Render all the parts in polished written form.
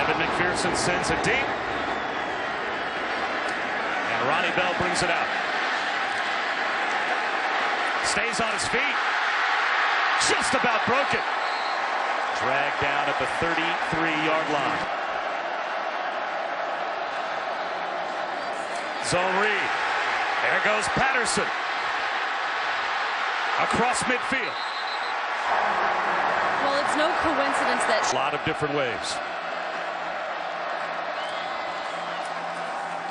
Evan McPherson sends it deep. And Ronnie Bell brings it out. Stays on his feet. Just about broke it. Dragged down at the 33-yard line. Zone read. There goes Patterson. Across midfield. Well, it's no coincidence that a lot of different ways.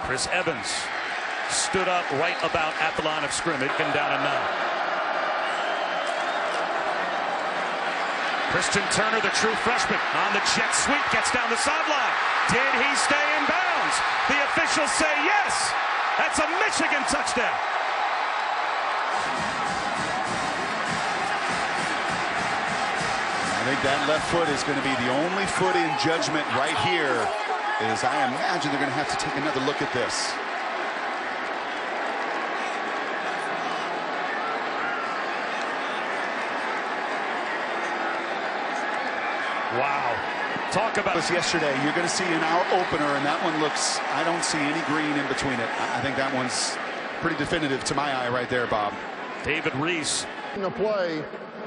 Chris Evans stood up right about at the line of scrimmage and down and 9. Christian Turner, the true freshman, on the jet sweep, gets down the sideline. Did he stay in bounds? The officials say yes. That's a Michigan touchdown. I think that left foot is going to be the only foot in judgment right here, as I imagine they're going to have to take another look at this. Wow. Talk about this yesterday. You're going to see an hour opener, and that one looks, I don't see any green in between it. I think that one's pretty definitive to my eye right there, Bob. David Reese. In the play,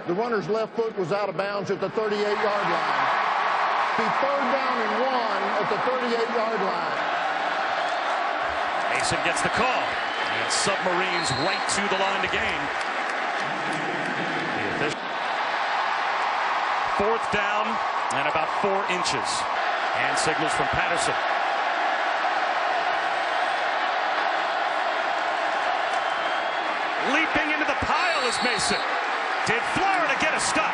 the runner's left foot was out of bounds at the 38-yard line. Be third down and 1 at the 38-yard line. Mason gets the call. And Submarines right to the line to gain. Fourth down and about 4 inches. And signals from Patterson. Leaping into the pile is Mason. Did Florida get a stop?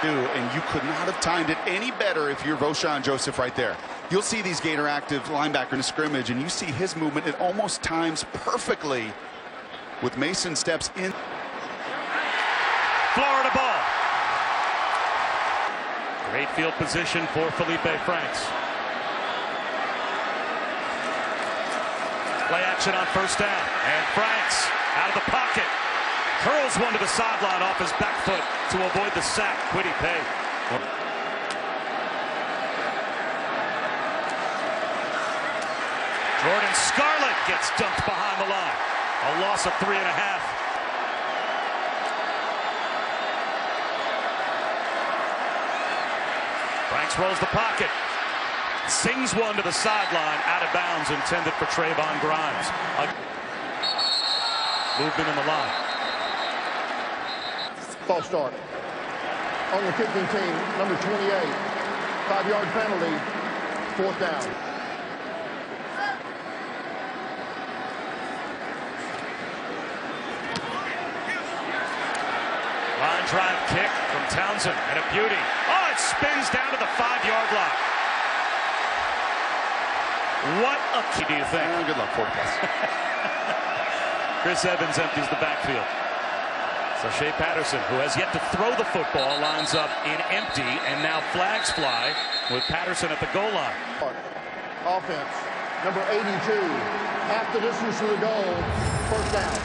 And you could not have timed it any better if you're Voshon Joseph right there. You'll see these Gator active linebacker in a scrimmage, and you see his movement. It almost times perfectly with Mason steps in. Florida ball. Great field position for Felipe Franks. Play action on first down. And Franks out of the pocket. Curls one to the sideline off his back foot to avoid the sack. Quiddy Pay. Jordan Scarlett gets dumped behind the line. A loss of 3.5. Franks rolls the pocket. Sings one to the sideline, out of bounds, intended for Trayvon Grimes. Movement in the line. False start. On the kicking team, number 28. 5-yard penalty, 4th down. Line drive kick from Townsend, and a beauty. Oh, it spins down to the 5-yard line. What a key, do you think? Good luck, forecast. Chris Evans empties the backfield. So Shea Patterson, who has yet to throw the football, lines up in empty, and now flags fly with Patterson at the goal line. Offense, number 82, half the distance to the goal, 1st down.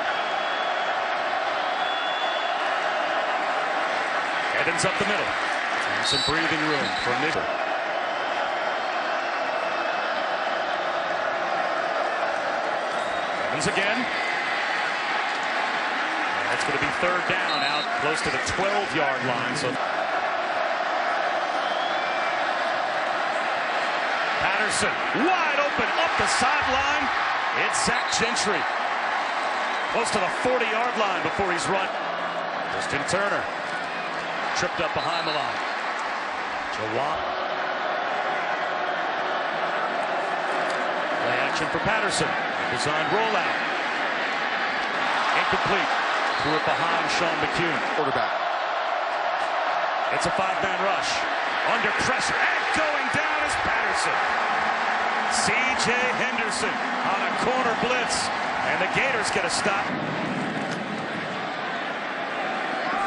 Evans up the middle. And some breathing room for Nigger. Evans again. And it's going to be 3rd down out close to the 12-yard line. So Patterson wide open up the sideline. It's Zach Gentry. Close to the 40-yard line before he's run. Christian Turner. Tripped up behind the line. Jawad. Play action for Patterson. Designed rollout. Incomplete. Threw it behind Sean McCune. Quarterback. It's a 5-man rush. Under pressure. And going down is Patterson. C.J. Henderson on a corner blitz. And the Gators get a stop.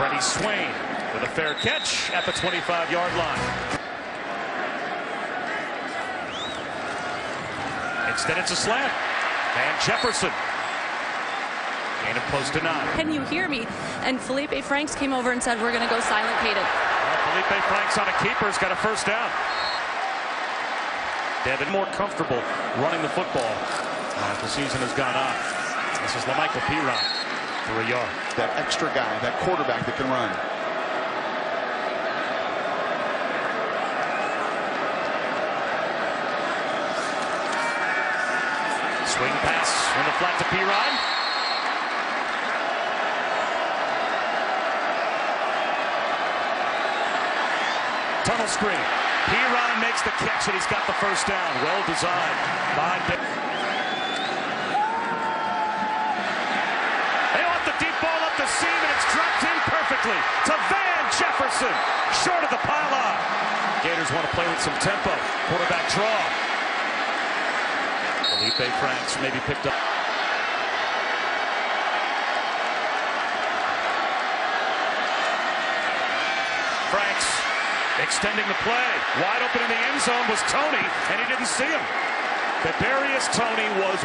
Freddie Swain with a fair catch at the 25-yard line. Instead, it's a slant. And Jefferson. Gain of close to 9. Can you hear me? And Felipe Franks came over and said, we're going to go silent, Caden. Well, Felipe Franks on a keeper's got a 1st down. Devin more comfortable running the football as the season has gone on. This is LaMichael Piron for a yard. That extra guy, that quarterback that can run. Swing pass in the flat to Piron. Tunnel screen. Piron makes the catch and he's got the first down. Well designed by They want the deep ball up the seam and it's dropped in perfectly to Van Jefferson. Short of the pylon. Gators want to play with some tempo. Quarterback draw. Felipe Franks maybe picked up. Franks extending the play. Wide open in the end zone was Tony, and he didn't see him. Kadarius Toney was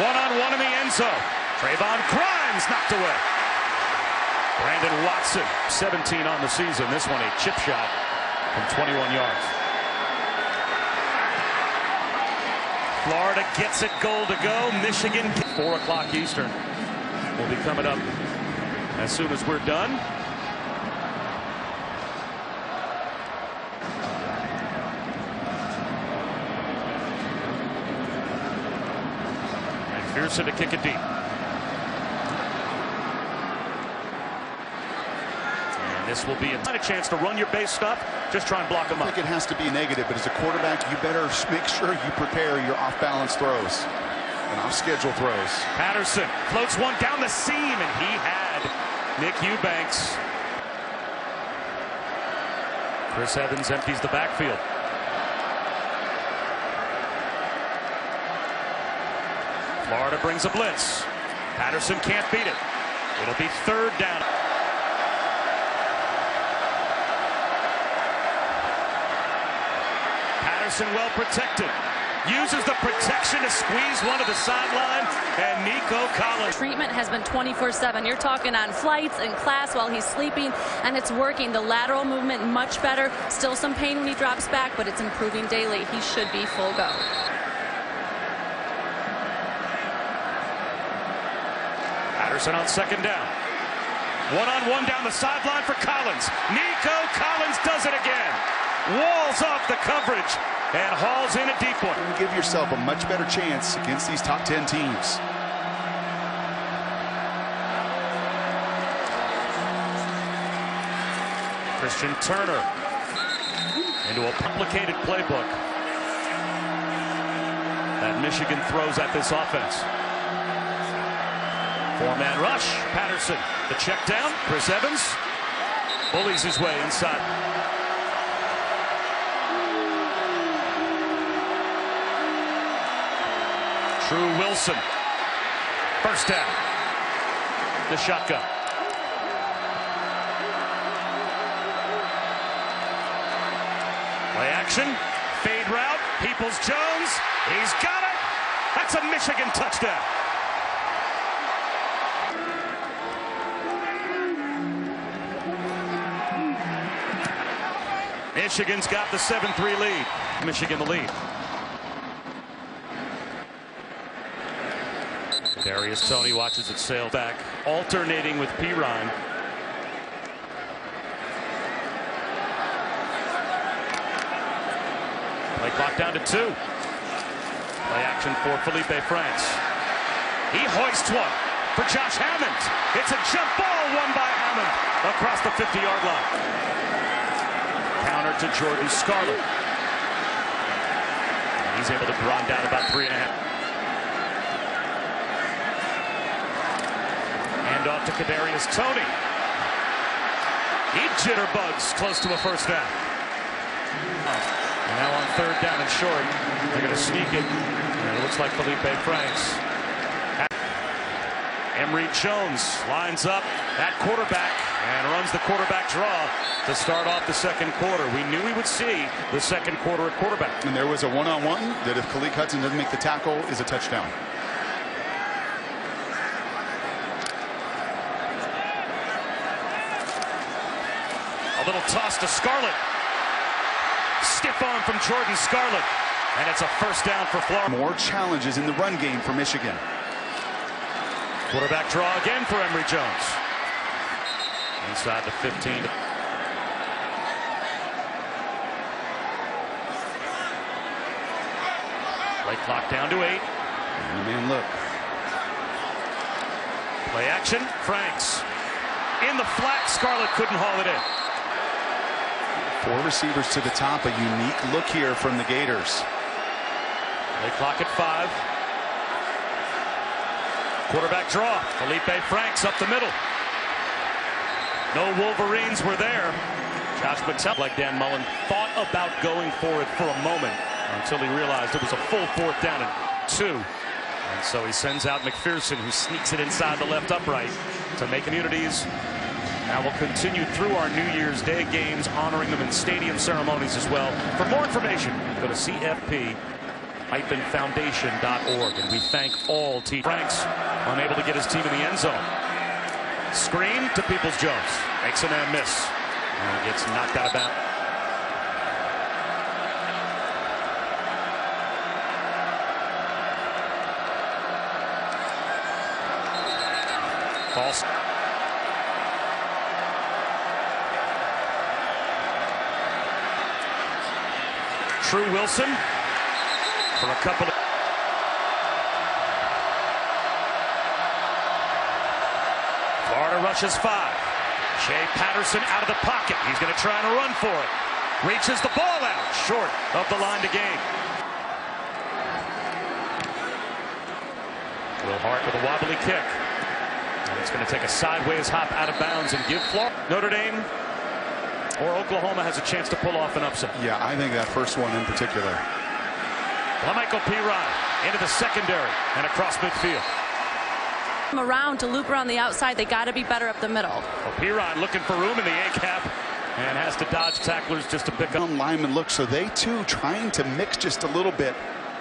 one-on-one in the end zone. Trayvon Grimes knocked away. Brandon Watson, 17 on the season. This one a chip shot from 21 yards. Florida gets it goal to go. Michigan, 4 o'clock Eastern, will be coming up as soon as we're done. McPherson to kick it deep. And this will be a chance to run your base stuff. Just try and block them up. I think it has to be negative, but as a quarterback, you better make sure you prepare your off-balance throws and off-schedule throws. Patterson floats one down the seam, and he had Nick Eubanks. Chris Evans empties the backfield. Florida brings a blitz. Patterson can't beat it. It'll be 3rd down. Patterson well protected. Uses the protection to squeeze one to the sideline, and Nico Collins. Treatment has been 24/7. You're talking on flights and class while he's sleeping, and it's working. The lateral movement much better. Still some pain when he drops back, but it's improving daily. He should be full go. Patterson on 2nd down. One-on-one down the sideline for Collins. Nico Collins does it again. Walls off the coverage and hauls in a deep one. You give yourself a much better chance against these top 10 teams. Christian Turner into a complicated playbook that Michigan throws at this offense. 4-man rush. Patterson, the check down. Chris Evans bullies his way inside. Drew Wilson, 1st down. The shotgun. Play action, fade route, Peoples-Jones, he's got it. That's a Michigan touchdown. Michigan's got the 7-3 lead. Michigan the lead. Kadarius Toney watches it sail back, alternating with Piron. Play clock down to 2. Play action for Felipe Franks. He hoists one for Josh Hammond. It's a jump ball won by Hammond across the 50-yard line. Counter to Jordan Scarlett. He's able to run down about 3.5. Off to Kadarius Toney. He jitterbugs close to a 1st down. And now on 3rd down and short, they're going to sneak it. And it looks like Felipe Franks. Emory Jones lines up at quarterback and runs the quarterback draw to start off the 2nd quarter. We knew we would see the 2nd quarter at quarterback. And there was a one-on-one that if Khalid Hudson doesn't make the tackle is a touchdown. A little toss to Scarlett. Stiff arm from Jordan Scarlett. And it's a first down for Florida. More challenges in the run game for Michigan. Quarterback draw again for Emory Jones. Inside the 15. Play clock down to 8. And the man look. Play action. Franks. In the flat. Scarlett couldn't haul it in. 4 receivers to the top. A unique look here from the Gators. Play clock at 5. Quarterback draw. Felipe Franks up the middle. No Wolverines were there. Josh Patel, like Dan Mullen, thought about going for it for a moment until he realized it was a full 4th down and 2. And so he sends out McPherson, who sneaks it inside the left upright to make communities. Now we'll continue through our New Year's Day games, honoring them in stadium ceremonies as well. For more information, go to CFP-foundation.org. And we thank all teams. Franks unable to get his team in the end zone. Screen to Peoples-Jones. Makes a man miss. And gets knocked out of bounds. False. True Wilson for a couple of. Florida rushes 5. Shea Patterson out of the pocket. He's going to try and run for it. Reaches the ball out short of the line to gain. Will Hart with a wobbly kick. And it's going to take a sideways hop out of bounds and give Florida. Notre Dame or Oklahoma has a chance to pull off an upset. Yeah, I think that first one in particular. LaMichael Pirine into the secondary and across midfield. Around to loop around the outside. They got to be better up the middle. Well, Pirine looking for room in the A-cap and has to dodge tacklers just to pick up. Lineman look, so they too trying to mix just a little bit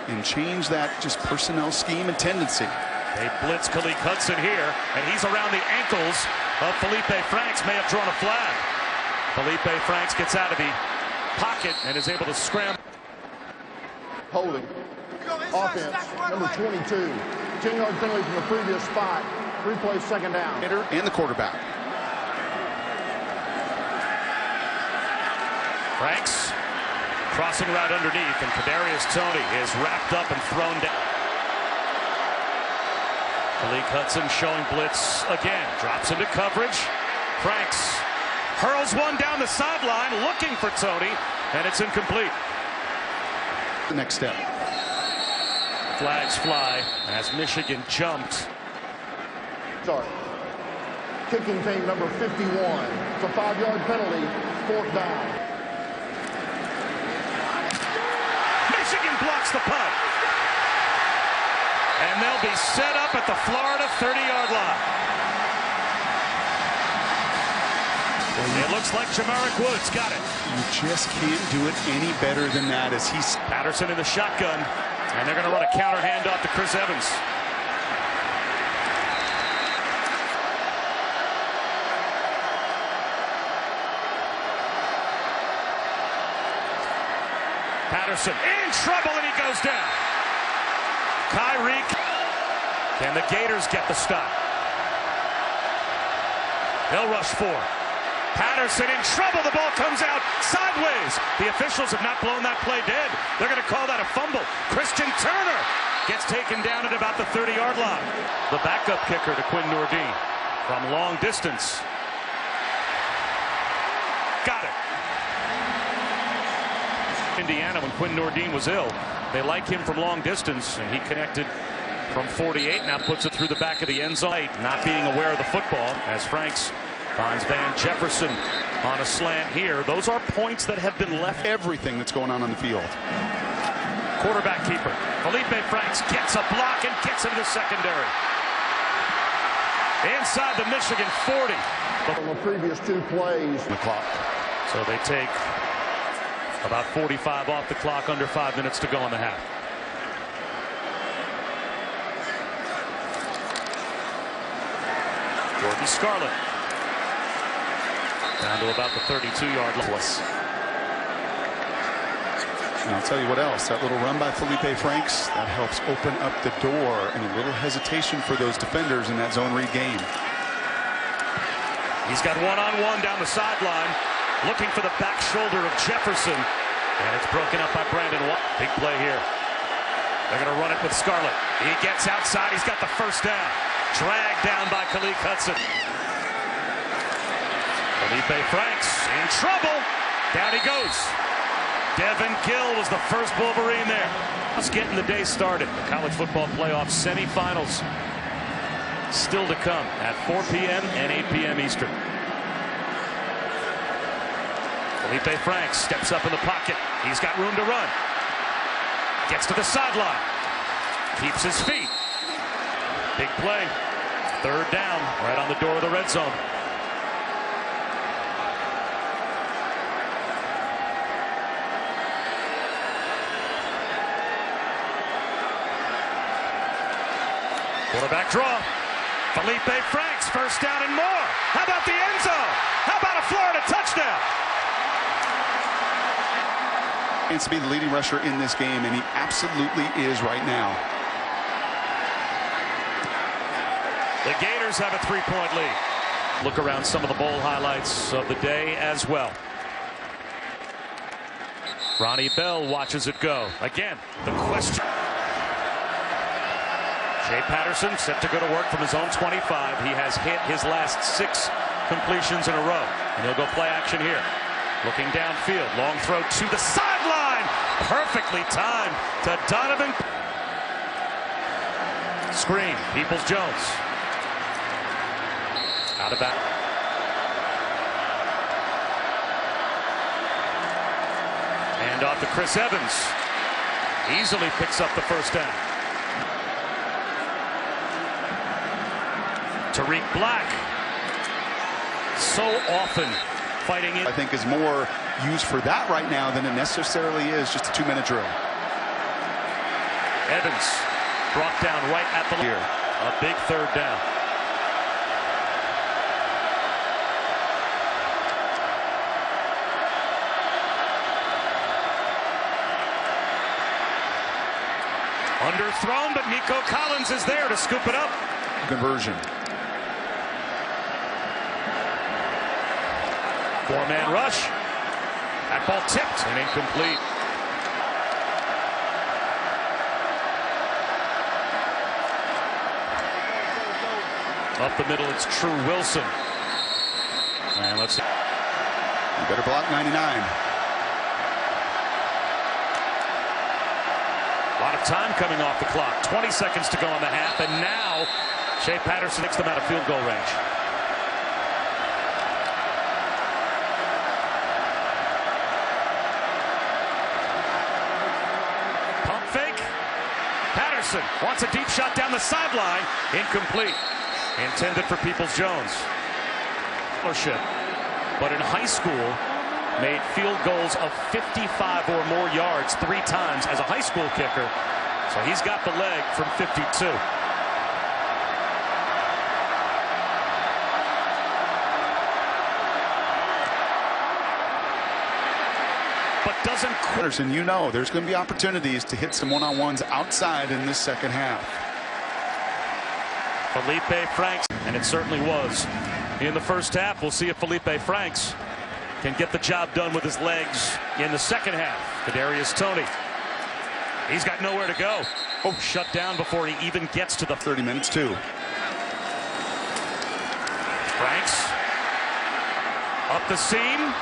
and change that just personnel scheme and tendency. They blitz Khalid Hudson here, and he's around the ankles of Felipe Franks. May have drawn a flag. Felipe Franks gets out of the pocket and is able to scramble. Holding. Offense, number 22. 10-yard penalty from the previous spot. Replay, second down. And the quarterback. Franks crossing route underneath, and Kadarius Toney is wrapped up and thrown down. Malik Hudson showing blitz again. Drops into coverage. Franks hurls one down the sideline, looking for Toney, and it's incomplete. The next step. Flags fly as Michigan jumped. Sorry. Kicking team number 51. It's a 5-yard penalty. 4th down. Michigan blocks the punt. And they'll be set up at the Florida 30-yard line. It looks like Jamarick Woods got it. You just can't do it any better than that as he's. Patterson in the shotgun, and they're going to run a counter handoff to Chris Evans. Patterson in trouble, and he goes down. Kyrie. Can the Gators get the stop? They'll rush 4. Patterson in trouble. The ball comes out sideways. The officials have not blown that play dead. They're going to call that a fumble. Christian Turner gets taken down at about the 30-yard line. The backup kicker to Quinn Nordine from long distance. Got it. Indiana, when Quinn Nordine was ill, they like him from long distance, and he connected from 48. Now puts it through the back of the end zone. Not being aware of the football as Franks finds Van Jefferson on a slant here. Those are points that have been left. Everything that's going on the field. Quarterback keeper Felipe Franks gets a block and gets into the secondary. Inside the Michigan 40. On the previous 2 plays. The clock. So they take about 45 off the clock, under 5 minutes to go in the half. Jordan Scarlett down to about the 32-yard line. And I'll tell you what else, that little run by Felipe Franks, that helps open up the door and a little hesitation for those defenders in that zone read game. He's got one-on-one down the sideline, looking for the back shoulder of Jefferson. And it's broken up by Brandon Watt. Big play here. They're going to run it with Scarlett. He gets outside. He's got the first down. Dragged down by Khalid Hudson. Felipe Franks in trouble. Down he goes. Devin Gill was the first Wolverine there. Just getting the day started. The college football playoff semifinals still to come at 4 p.m. and 8 p.m. Eastern. Felipe Franks steps up in the pocket. He's got room to run. Gets to the sideline. Keeps his feet. Big play. Third down, right on the door of the red zone. Quarterback draw. Felipe Franks, first down and more. How about the end zone? How about a Florida touchdown? To be the leading rusher in this game, and he absolutely is right now. The Gators have a 3-point lead. Look around some of the bowl highlights of the day as well. Ronnie Bell watches it go. Again, the question. Shea Patterson set to go to work from his own 25. He has hit his last 6 completions in a row. And he'll go play action here. Looking downfield. Long throw to the sideline. Perfectly timed to Donovan. Screen. Peoples-Jones. Out of bounds. And off to Chris Evans. Easily picks up the first down. Tariq Black. So often fighting in. I think is more used for that right now than it necessarily is just a 2-minute drill. Evans brought down right at the here. A big third down. Underthrown, but Nico Collins is there to scoop it up. Conversion. 4-man rush. That ball tipped and incomplete. Up the middle, it's True Wilson. And let's see. You better block 99. A lot of time coming off the clock. 20 seconds to go in the half, and now Shea Patterson takes them out of field goal range. Pump fake. Patterson wants a deep shot down the sideline. Incomplete. Intended for Peoples-Jones. But in high school, made field goals of 55 or more yards 3 times as a high school kicker. So he's got the leg from 52. But doesn't. And you know there's going to be opportunities to hit some one-on-ones outside in this second half. Felipe Franks, and it certainly was in the first half. We'll see if Felipe Franks can get the job done with his legs in the second half. Kadarius Toney. He's got nowhere to go. Oh, shut down before he even gets to the 30 minutes too. Franks up the seam.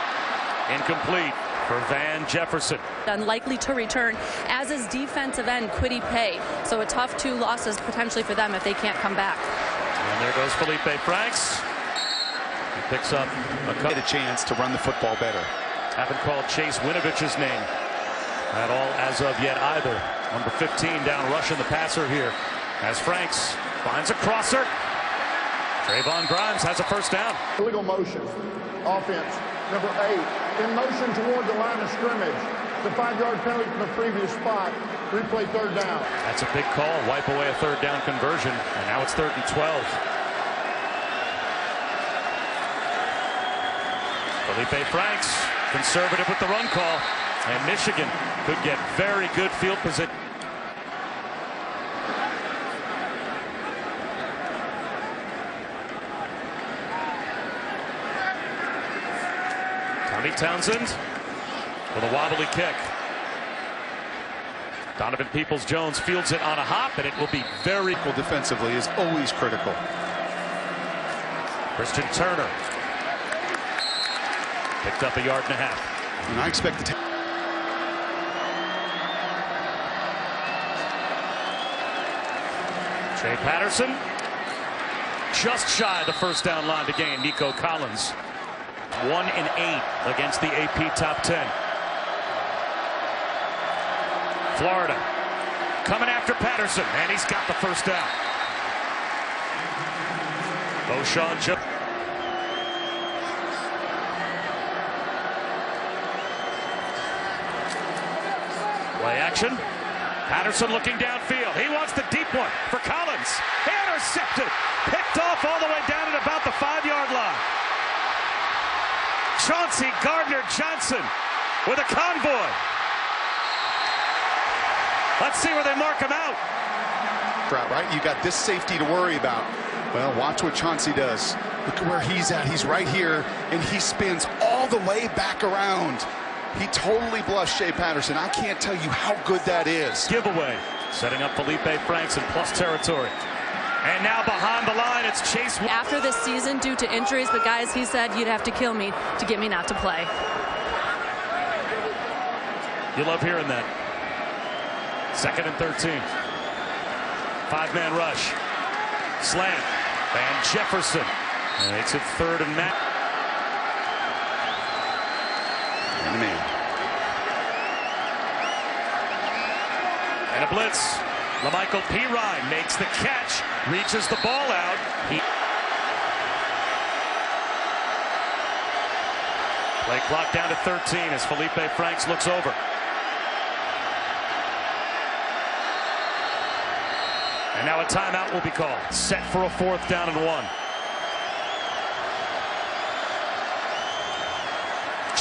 Incomplete for Van Jefferson. Unlikely to return, as is defensive end Kwity Paye. So a tough 2 losses potentially for them if they can't come back. And there goes Felipe Franks. He picks up a chance to run the football better. Haven't called Chase Winovich's name at all as of yet either. Number 15 down rushing the passer here as Franks finds a crosser. Trayvon Grimes has a first down. Illegal motion. Offense. Number 8. In motion toward the line of scrimmage. The 5-yard penalty from the previous spot. Replay third down. That's a big call. Wipe away a third down conversion. And now it's 3rd and 12. Felipe Franks, conservative with the run call. And Michigan could get very good field position. Tommy Townsend with a wobbly kick. Donovan Peoples-Jones fields it on a hop, and it will be very defensively is always critical. Christian Turner picked up a yard and a half. And I expect to Shea Patterson just shy of the first down line to gain. Nico Collins 1-8 against the AP top 10. Florida coming after Patterson, and he's got the first down. Boshawn Jones. Play action. Patterson looking downfield. He wants the deep one for Collins. Intercepted. Picked off all the way down at about the 5-yard line. Chauncey Gardner-Johnson with a convoy. Let's see where they mark him out. Right, you got this safety to worry about. Well, watch what Chauncey does. Look at where he's at. He's right here, and he spins all the way back around. He totally bluffed Shea Patterson. I can't tell you how good that is. Giveaway, setting up Felipe Franks in plus territory. And now behind the line, it's Chase. After this season, due to injuries, the guys, he said, you'd have to kill me to get me not to play. You love hearing that. 2nd and 13. 5-man rush. Slant. Van Jefferson. And makes it 3rd and Matt. And a blitz. LaMichael Pirine makes the catch. Reaches the ball out. Play clock down to 13 as Felipe Franks looks over. And now a timeout will be called. Set for a 4th down and 1.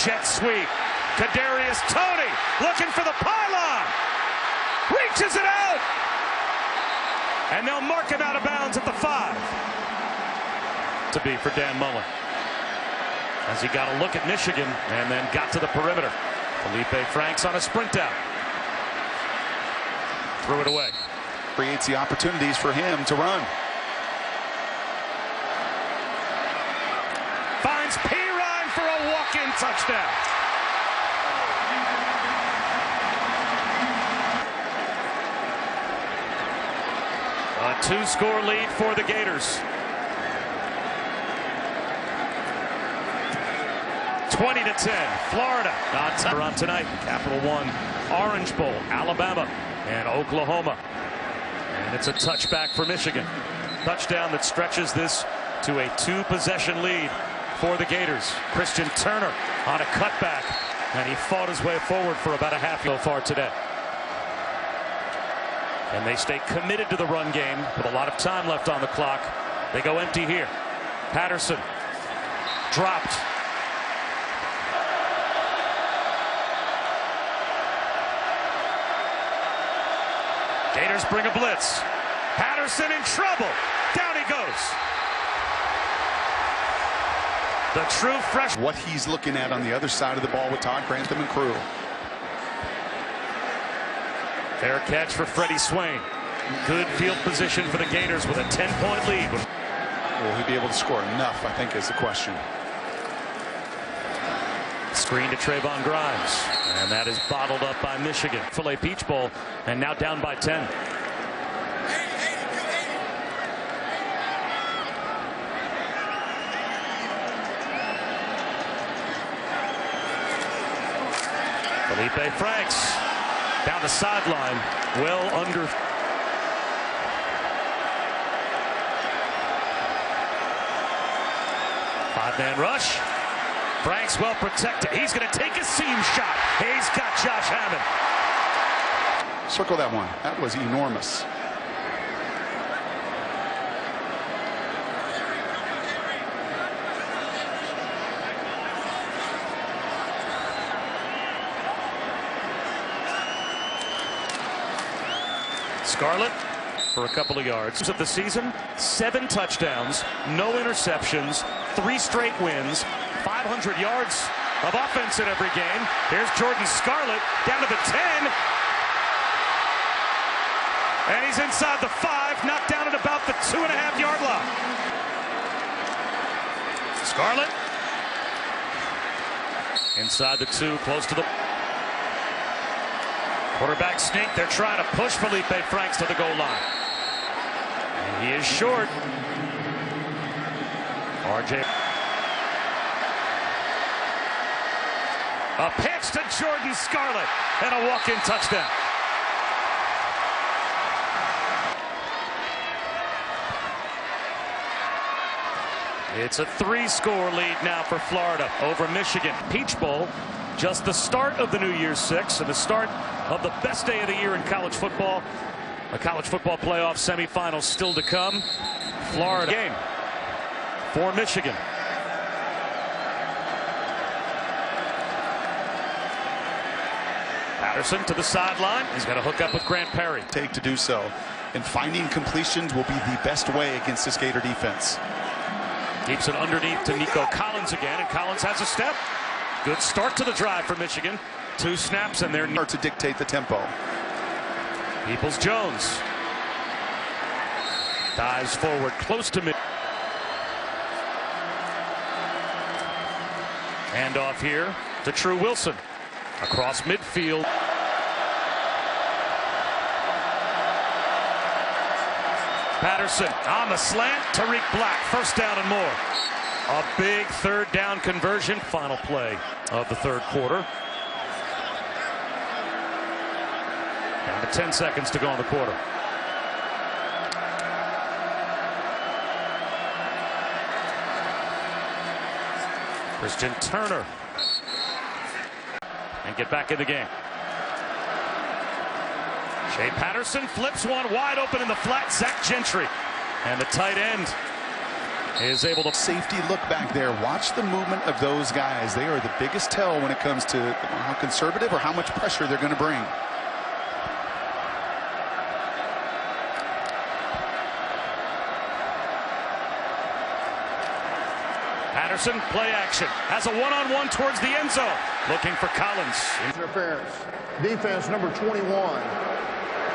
Jet sweep. Kadarius Toney looking for the pylon. Reaches it out. And they'll mark him out of bounds at the 5. To be for Dan Mullen. As he got a look at Michigan and then got to the perimeter. Felipe Franks on a sprint out. Threw it away. Creates the opportunities for him to run. Finds Pirine for a walk-in touchdown. A 2-score lead for the Gators. 20-10. Florida on tonight. Capital One, Orange Bowl, Alabama, and Oklahoma. And it's a touchback for Michigan. Touchdown that stretches this to a 2-possession lead for the Gators. Christian Turner on a cutback, and he fought his way forward for about a half so far today. And they stay committed to the run game with a lot of time left on the clock. They go empty here. Patterson dropped. Gators bring a blitz. Patterson in trouble. Down he goes. The true freshman. What he's looking at on the other side of the ball with Todd Grantham and crew. Fair catch for Freddie Swain. Good field position for the Gators with a 10-point lead. Will he be able to score enough, I think, is the question. Screen to Trayvon Grimes. And that is bottled up by Michigan. Filet Peach Bowl, and now down by 10. Felipe Franks down the sideline, well under. Five-man rush. Franks well protected. He's going to take a seam shot. He's got Josh Hammond. Circle that one. That was enormous. Scarlett for a couple of yards. Of the season, 7 touchdowns, no interceptions, 3 straight wins, 500 yards of offense in every game. Here's Jordan Scarlett down to the 10. And he's inside the 5, knocked down at about the 2.5-yard line. Scarlett inside the 2, close to the quarterback sneak. They're trying to push Felipe Franks to the goal line. And he is short. RJ. A pitch to Jordan Scarlett and a walk-in touchdown. It's a 3-score lead now for Florida over Michigan. Peach Bowl, just the start of the New Year's Six and the start of the best day of the year in college football. A college football playoff semifinal still to come. Florida game for Michigan. Patterson to the sideline. He's got to hook up with Grant Perry. Take to do so. And finding completions will be the best way against this Gator defense. Keeps it underneath to Nico Collins again, and Collins has a step. Good start to the drive for Michigan. 2 snaps and they're near to dictate the tempo. Peoples-Jones dives forward close to mid. Hand off here to True Wilson across midfield. Patterson on the slant. Tariq Black, first down and more. A big 3rd down conversion. Final play of the 3rd quarter. Down to 10 seconds to go in the quarter. Christian Turner. And get back in the game. Shea Patterson flips one wide open in the flat. Zach Gentry. And the tight end is able to. Safety look back there. Watch the movement of those guys. They are the biggest tell when it comes to how conservative or how much pressure they're going to bring. Patterson, play action, has a one-on-one towards the end zone. Looking for Collins. Interference. Defense number 21.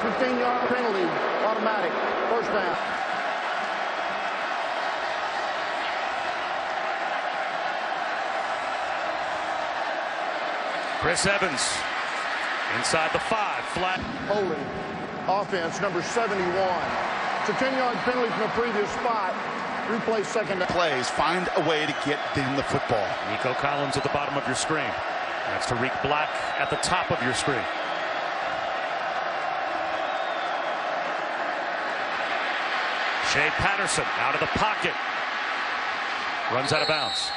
15-yard penalty, automatic, first down. Chris Evans inside the 5, flat. Holding. Offense number 71. It's a 10-yard penalty from the previous spot. Replay second down. Plays, find a way to get in the football. Nico Collins at the bottom of your screen. That's Tariq Black at the top of your screen. Shea Patterson out of the pocket. Runs out of bounds.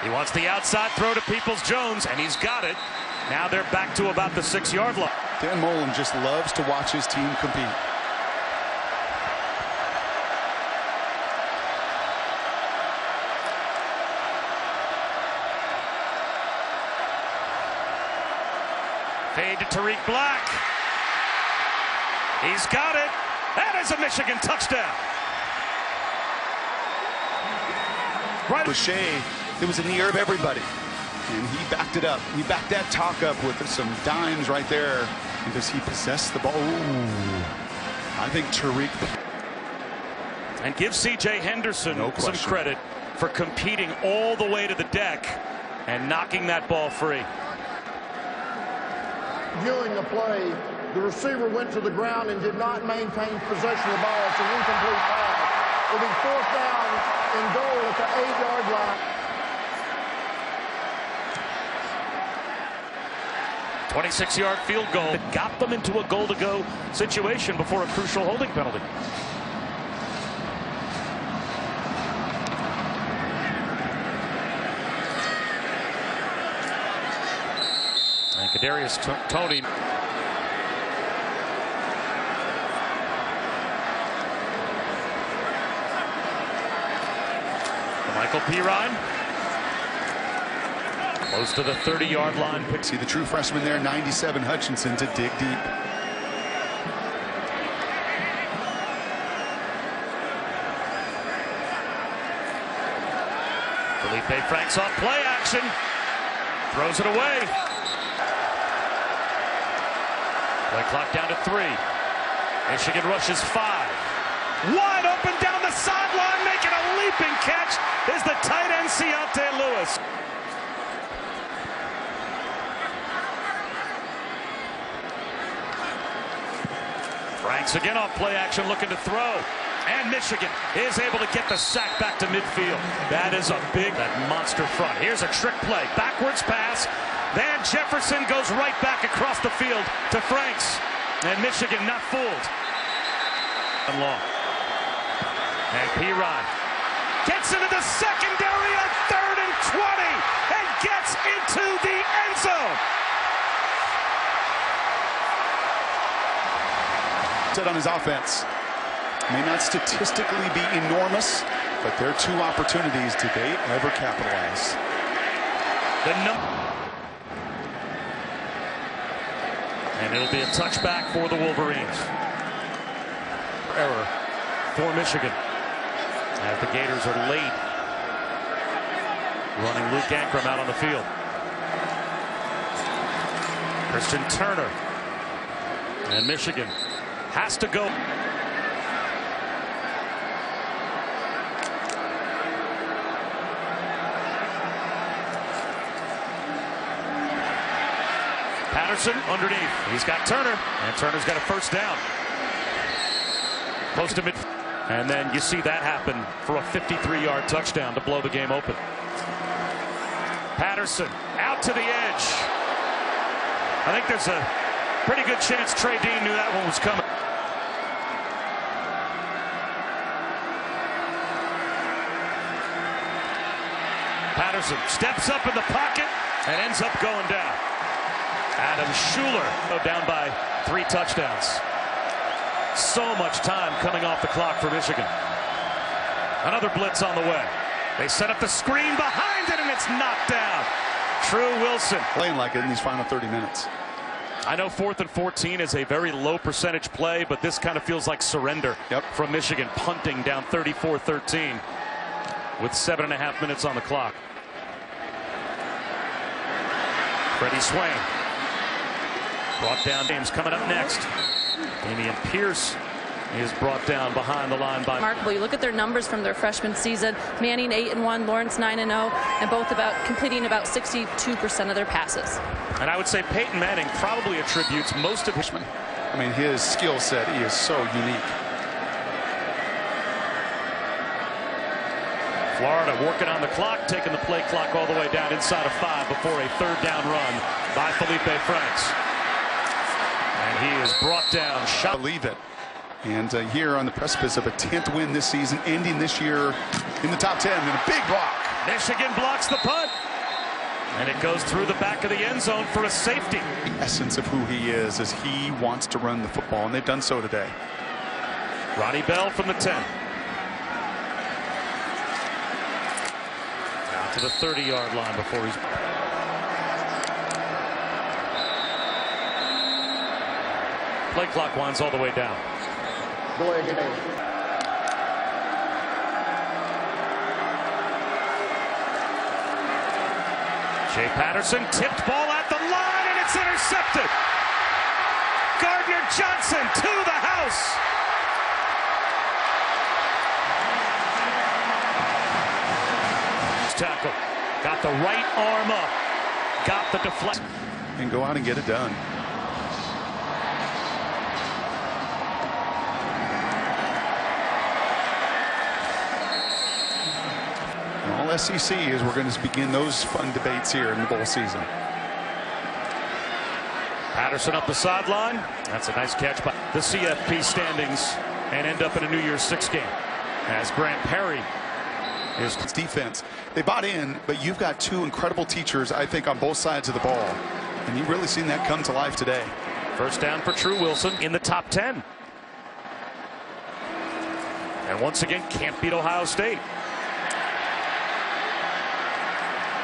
He wants the outside throw to Peoples-Jones, and he's got it. Now they're back to about the 6-yard line. Dan Mullen just loves to watch his team compete. Fade to Tariq Black. He's got it. That is a Michigan touchdown. Right. With Shea, it was in the ear of everybody, and he backed it up. He backed that talk up with some dimes right there because he possessed the ball. Ooh. I think Tariq. And give C.J. Henderson some credit for competing all the way to the deck and knocking that ball free. Viewing the play, the receiver went to the ground and did not maintain possession of the ball. It's an incomplete pass. It'll be 4th down and goal at the 8-yard line. 26-yard field goal that got them into a goal-to-go situation before a crucial holding penalty. And Kadarius Toney. Michael Pirine. Close to the 30-yard line. See the true freshman there, 97 Hutchinson to dig deep. Felipe Franks off play action. Throws it away. Play clock down to 3. Michigan rushes 5. Wide open down the sideline, making a leaping catch is the tight end Ciante Lewis. Franks again off play action, looking to throw. And Michigan is able to get the sack back to midfield. That is a big, that monster front. Here's a trick play. Backwards pass. Then Jefferson goes right back across the field to Franks. And Michigan not fooled. And long. And Pirine gets into the secondary on 3rd and 20 and gets into the end zone. Set on his offense. May not statistically be enormous, but their 2 opportunities did they ever capitalize. And it'll be a touchback for the Wolverines. Error for Michigan as the Gators are late running Luke Ankrum out on the field. Christian Turner, and Michigan has to go. Patterson underneath. He's got Turner, and Turner's got a first down. Close to mid. And then you see that happen for a 53-yard touchdown to blow the game open. Patterson out to the edge. I think there's a pretty good chance Trey Dean knew that one was coming. Patterson steps up in the pocket and ends up going down. Adam Schuler down by 3 touchdowns. So much time coming off the clock for Michigan. Another blitz on the way. They set up the screen behind it, and it's knocked down. True Wilson. Playing like it in these final 30 minutes. I know 4th and 14 is a very low percentage play, but this kind of feels like surrender from Michigan, punting down 34-13 with 7.5 minutes on the clock. Freddie Swain brought down. Games coming up next. Damian Pierce is brought down behind the line by. Remarkable. You look at their numbers from their freshman season. Manning 8-1, Lawrence 9-0, and both completing about 62% of their passes. And I would say Peyton Manning probably attributes most of his. I mean, his skill set is so unique. Florida working on the clock, taking the play clock all the way down inside of 5 before a 3rd down run by Felipe Franks. And he is brought down. Believe it. And here on the precipice of a 10th win this season, ending this year in the top 10, and a big block. Michigan blocks the punt. And it goes through the back of the end zone for a safety. The essence of who he is he wants to run the football, and they've done so today. Ronnie Bell from the 10. Out to the 30-yard line before he's. Play clock winds all the way down. Go ahead, Gator. Shea Patterson tipped ball at the line, and it's intercepted. Gardner Johnson to the house. Tackle. Got the right arm up. Got the deflect. And go out and get it done. All SEC is we're going to begin those fun debates here in the bowl season. Patterson up the sideline. That's a nice catch by the CFP standings and end up in a New Year's Six game as Grant Perry is defense. They bought in, but you've got 2 incredible teachers, I think, on both sides of the ball. And you've really seen that come to life today. First down for True Wilson in the top 10. And once again, can't beat Ohio State.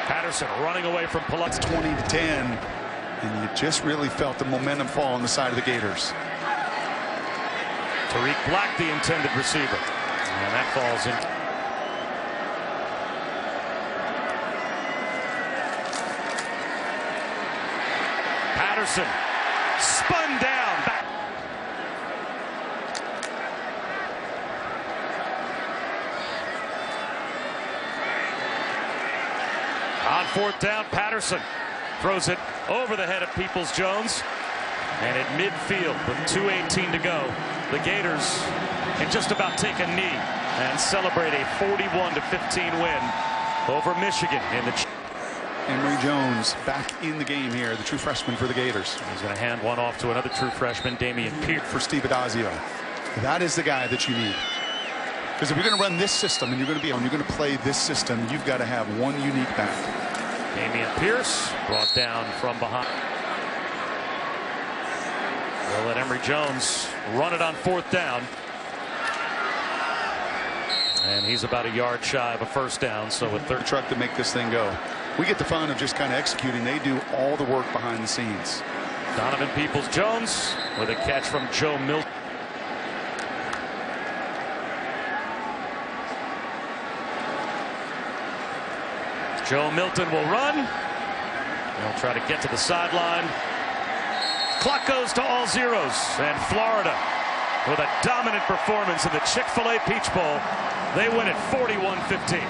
Patterson running away from Pullup. 20-10, and you just really felt the momentum fall on the side of the Gators. Tariq Black, the intended receiver, and that falls in. Patterson spun down. Back. On 4th down, Patterson throws it over the head of Peoples-Jones, and at midfield with 2:18 to go, the Gators can just about take a knee and celebrate a 41-15 win over Michigan in the. Emory Jones back in the game here, the true freshman for the Gators. He's going to hand one off to another true freshman, Damian Pierce. For Steve Adazio. That is the guy that you need. Because if you're going to run this system and you're going to play this system, you've got to have one unique back. Damian Pierce brought down from behind. They'll let Emory Jones run it on 4th down. And he's about a yard shy of a 1st down, so with third truck to make this thing go. We get the fun of just kind of executing. They do all the work behind the scenes. Donovan Peoples-Jones with a catch from Joe Milton. Joe Milton will run. He'll try to get to the sideline. Clock goes to all zeros, and Florida, with a dominant performance in the Chick-fil-A Peach Bowl, they win it 41-15.